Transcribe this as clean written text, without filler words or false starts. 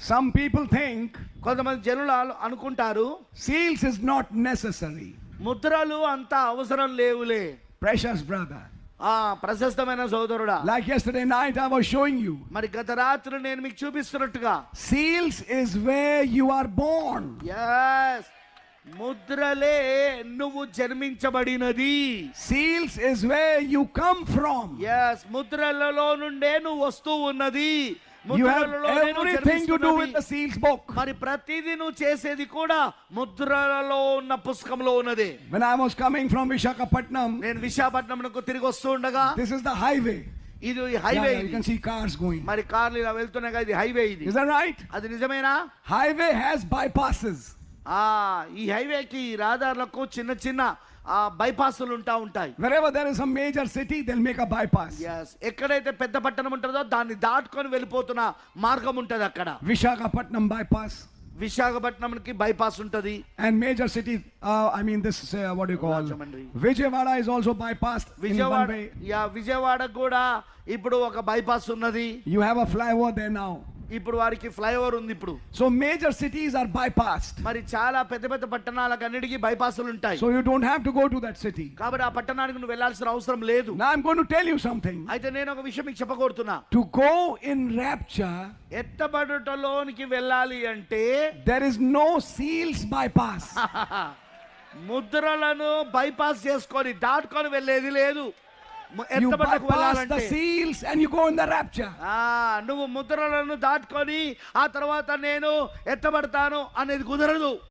Some people think కొంతమంది జనులు అనుకుంటారు seals is not necessary. ముద్రలు అంత అవసరం లేవులే. Precious brother, ప్రశస్తమైన సోదరుడా, like yesterday night I was showing you, మరి గత రాత్రి నేను మీకు చూపిస్తున్నట్టుగా seals is where you are born. yes, ముద్రలే నువ్వు జన్మించబడినది. Seals is where you come from. yes, ముద్రలలో నుండే నువ్వు వస్తూ ఉన్నది. You have everything to do with the seals book. మరి ప్రతిదీ నువ్వు చేసేది కూడా ముద్రలలో ఉన్న పుస్తకంలో ఉన్నది. When I was coming from Visakhapatnam, నేను విశాఖపట్నంకు తిరిగి వస్తూ ఉండగా, this is the highway. ఇది highway. You can see cars going. మరి కార్లు ఇలా వెళ్తున్నాయి, ఇది హైవే. ఇది is that right? అది నిజమేనా? Highway has bypasses. ఈ హైవేకి రహదారులకు చిన్న చిన్న బైపాస్లు ఉంటాయి. Wherever there is a major city, they'll make a bypass. yes, ఎక్కడైతే పెద్ద పట్టణం ఉంటుందో దాన్ని దాటుకొని వెళ్ళిపోతున్న మార్గం ఉంటది అక్కడ. Visakhapatnam bypass. విశాఖపట్నంకి బైపాస్ ఉంటది. And major city, I mean this, what do you call? Vijayawada is also bypassed. Vijayawada కూడా ఇప్పుడు ఒక బైపాస్ ఉన్నది. You have a flyover there now. ఇప్పుడు వారికి ఫ్లైఓవర్ ఉంది ఇప్పుడు. So major cities are bypassed. మరి చాలా పెద్ద పెద్ద పట్టణాలకు అన్నిటికీ బైపాస్లు ఉంటాయి. So you don't have to go to that city. కాబట్టి ఆ పట్టణానికి నువ్వు వెళ్ళాల్సిన అవసరం లేదు. Now I'm going to tell you something. అయితే నేను ఒక విషయం మీకు చెప్పగోరుతున్నా. To go in rapture, ఎత్తబడుటలోనికి వెళ్ళాలి అంటే there is no seals bypass. ముద్రలను బైపాస్ చేసుకొని దాటుకొని వెళ్ళేది లేదు. You bypass the seals and you go in the rapture. నువ్వు ముద్రలను దాటుకొని ఆ తర్వాత నేను ఎత్తబడతాను అనేది కుదరదు.